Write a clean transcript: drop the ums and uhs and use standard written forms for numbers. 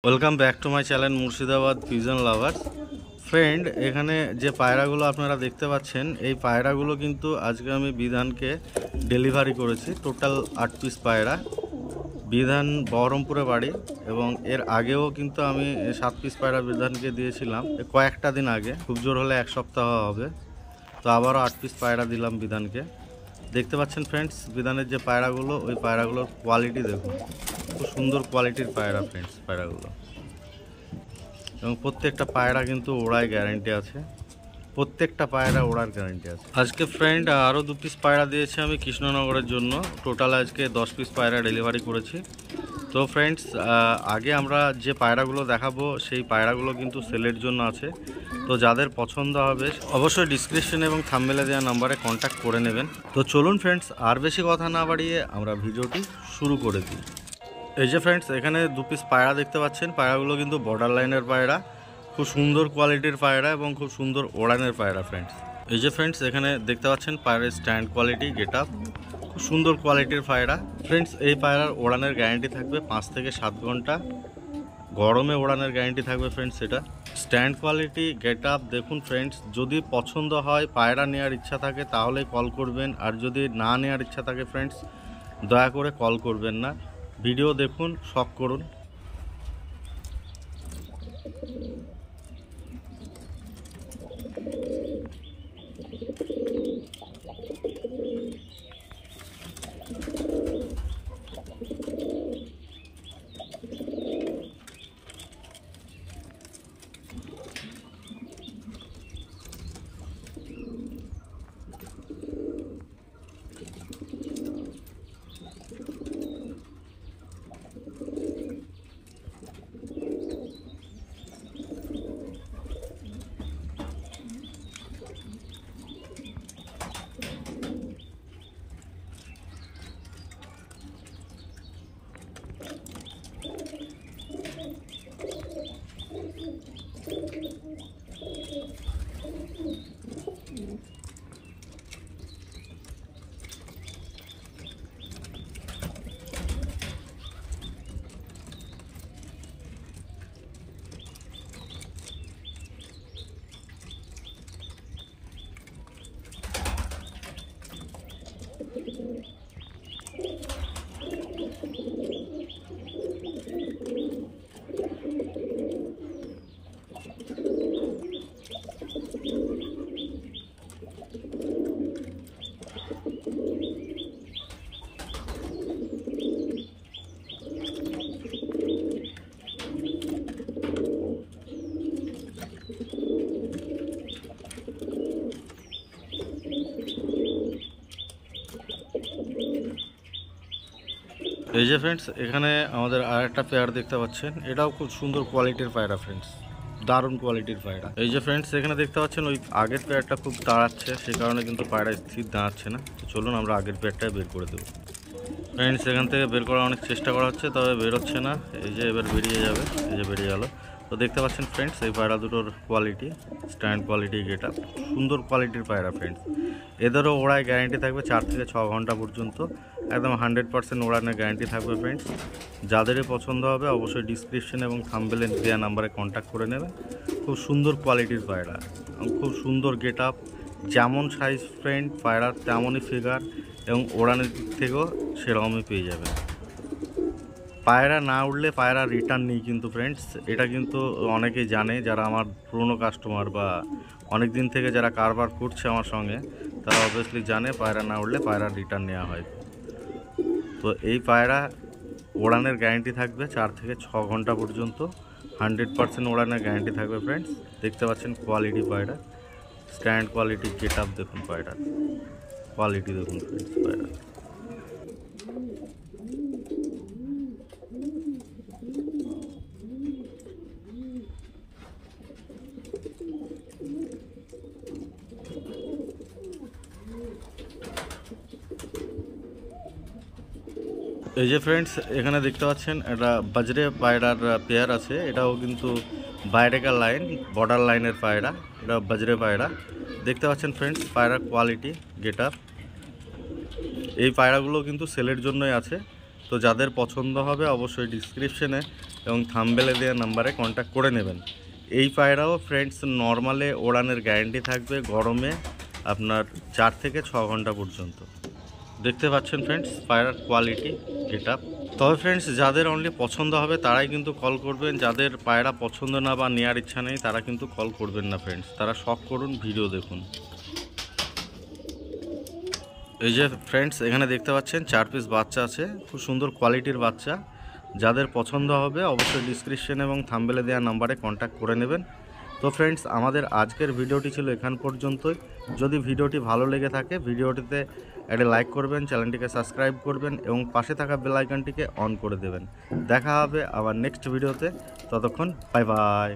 Welcome back to my channel Murshidabad pigeon lovers friend. এখানে যে পায়রাগুলো আপনারা দেখতে পাচ্ছেন, এই পায়রাগুলো কিন্তু আজকে আমি বিধানকে ডেলিভারি করেছি। টোটাল 8 পিস পায়রা। বিধান বহরমপুরে বাড়ি এবং এর আগেও কিন্তু আমি 7 পিস পায়রা বিধানকে দিয়েছিলাম কয়েকটা দিন আগে, খুব জোর হলে 1 সপ্তাহ হবে। তো আবারও 8 পিস পায়রা দিলাম বিধানকে। দেখতে পাচ্ছেন ফ্রেন্ডস, বিধানের যে পায়রাগুলো, ওই পায়রাগুলোর কোয়ালিটি দেখুন, খুব সুন্দর কোয়ালিটির পায়রা ফ্রেন্ডস পায়রাগুলো। এবং প্রত্যেকটা পায়রা কিন্তু ওড়ায় গ্যারান্টি আছে, প্রত্যেকটা পায়রা ওড়ার গ্যারান্টি আছে। আজকে ফ্রেন্ড আরও 2 পিস পায়রা দিয়েছি আমি কৃষ্ণনগরের জন্য। টোটাল আজকে 10 পিস পায়রা ডেলিভারি করেছি। তো ফ্রেন্ডস, আগে আমরা যে পায়রাগুলো দেখাবো সেই পায়রাগুলো কিন্তু সেলের জন্য আছে। তো যাদের পছন্দ হবে অবশ্যই ডিসক্রিপশন এবং থাম্বনেলে দেওয়া নাম্বারে কন্ট্যাক্ট করে নেবেন। তো চলুন ফ্রেন্ডস, আর বেশি কথা না বাড়িয়ে আমরা ভিডিওটি শুরু করে দিই। এই যে ফ্রেন্ডস, এখানে 2 পিস পায়রা দেখতে পাচ্ছেন। পায়রাগুলো কিন্তু বর্ডার লাইনের পায়রা, খুব সুন্দর কোয়ালিটির পায়রা এবং খুব সুন্দর ওড়ানের পায়রা ফ্রেন্ডস। এই যে ফ্রেন্ডস, এখানে দেখতে পাচ্ছেন পায়রার স্ট্যান্ড কোয়ালিটি, গেট আপ, খুব সুন্দর কোয়ালিটির পায়রা ফ্রেন্ডস। এই পায়রার ওড়ানের গ্যারান্টি থাকবে 5 থেকে 7 ঘন্টা, গরমে ওড়ানের গ্যারান্টি থাকবে ফ্রেন্ডস। এটা স্ট্যান্ড কোয়ালিটি, গেট আপ দেখুন ফ্রেন্ডস। যদি পছন্দ হয়, পায়রা নেওয়ার ইচ্ছা থাকে তাহলে কল করবেন, আর যদি না নেওয়ার ইচ্ছা থাকে ফ্রেন্ডস দয়া করে কল করবেন না। ভিডিও দেখুন, শখ করুন। এই যে ফ্রেন্ডস, এখানে আমাদের আর একটা পেয়ার দেখতে পাচ্ছেন। এটাও খুব সুন্দর কোয়ালিটির পায়রা ফ্রেন্ডস, দারুণ কোয়ালিটির পায়রা। এই যে ফ্রেন্ডস, এখানে দেখতে পাচ্ছেন ওই আগের পেয়ারটা খুব দাঁড়াচ্ছে, সেই কারণে কিন্তু পায়রা স্থির দাঁড়াচ্ছে না। তো চলুন আমরা আগের পেয়ারটাই বের করে দেবো ফ্রেন্ডস। এখান থেকে বের করার অনেক চেষ্টা করা হচ্ছে, তবে বেরোচ্ছে না। এই যে এবার বেরিয়ে যাবে, এই যে বেরিয়ে গেল। তো দেখতে পাচ্ছেন ফ্রেন্ডস, এই পায়রা দুটোর quality, stand quality, get up, সুন্দর কোয়ালিটির পায়রা ফ্রেন্ডস। এদেরও ওড়ায় গ্যারান্টি থাকবে 4 থেকে 6 ঘন্টা পর্যন্ত, একদম 100% ওড়ানোর গ্যারান্টি থাকবে ফ্রেন্ডস। যাদেরই পছন্দ হবে অবশ্যই ডিসক্রিপশন এবং থাম্বনেলে দেওয়া নাম্বারে কন্ট্যাক্ট করে নেবেন। খুব সুন্দর কোয়ালিটির পায়রা, খুব সুন্দর গেট আপ, যেমন সাইজ ফ্রেন্ড পায়রার তেমনই ফিগার, এবং ওড়ানোর দিক থেকেও সেরকমই পেয়ে যাবেন। পায়রা না উঠলে পায়রা রিটার্ন নেই কিন্তু ফ্রেন্ডস, এটা কিন্তু অনেকেই জানে, যারা আমার পুরনো কাস্টমার বা অনেক দিন থেকে যারা কারবার করছে আমার সঙ্গে, তারা অবভিয়াসলি জানে পায়রা না উঠলে পায়রা রিটার্ন নেওয়া হয়। তো এই পায়রা ওড়ানের গ্যারান্টি থাকবে 4 থেকে 6 ঘন্টা পর্যন্ত, 100% ওড়ানের গ্যারান্টি থাকবে ফ্রেন্ডস। দেখতে পাচ্ছেন কোয়ালিটি পায়রা, স্ট্যান্ড কোয়ালিটি, গেট আপ দেখুন পায়রার কোয়ালিটি দেখুন ফ্রেন্ডস পায়রা। এই যে ফ্রেন্ডস, এখানে দেখতে পাচ্ছেন এটা বাজরে পায়রার পেয়ার আছে। এটাও কিন্তু বাইরেকার লাইন, বর্ডার লাইনের পায়রা, এটা বাজরে পায়রা। দেখতে পাচ্ছেন ফ্রেন্ডস পায়রার কোয়ালিটি, গেট আপ। এই পায়রাগুলো কিন্তু সেলের জন্যই আছে। তো যাদের পছন্দ হবে অবশ্যই ডিসক্রিপশনে এবং থাম্বনেলে দেওয়া নাম্বারে কন্ট্যাক্ট করে নেবেন। এই পায়রাও ফ্রেন্ডস নর্মালে ওড়ানের গ্যারান্টি থাকবে গরমে আপনার 4 থেকে 6 ঘন্টা পর্যন্ত। দেখতে পাচ্ছেন ফ্রেন্ডস পায়রার কোয়ালিটি এটা। তবে ফ্রেন্ডস যাদের অনলি পছন্দ হবে তারাই কিন্তু কল করবেন, যাদের পায়রা পছন্দ না বা নেওয়ার ইচ্ছা নেই তারা কিন্তু কল করবেন না ফ্রেন্ডস, তারা শখ করুন, ভিডিও দেখুন। এই যে ফ্রেন্ডস এখানে দেখতে পাচ্ছেন 4 পিস বাচ্চা আছে, খুব সুন্দর কোয়ালিটির বাচ্চা। যাদের পছন্দ হবে অবশ্যই ডিসক্রিপশন এবং থাম্বনেলে দেওয়া নাম্বারে কন্ট্যাক্ট করে নেবেন। তো ফ্রেন্ডস আমাদের আজকের ভিডিওটি ছিল এখান পর্যন্তই। যদি ভিডিওটি ভালো লেগে থাকে ভিডিওটিতে একটা লাইক করবেন, চ্যানেলটিকে সাবস্ক্রাইব করবেন এবং পাশে থাকা বেল আইকনটিকে অন করে দেবেন। দেখা হবে আবার নেক্সট ভিডিওতে, ততক্ষণ বাই বাই।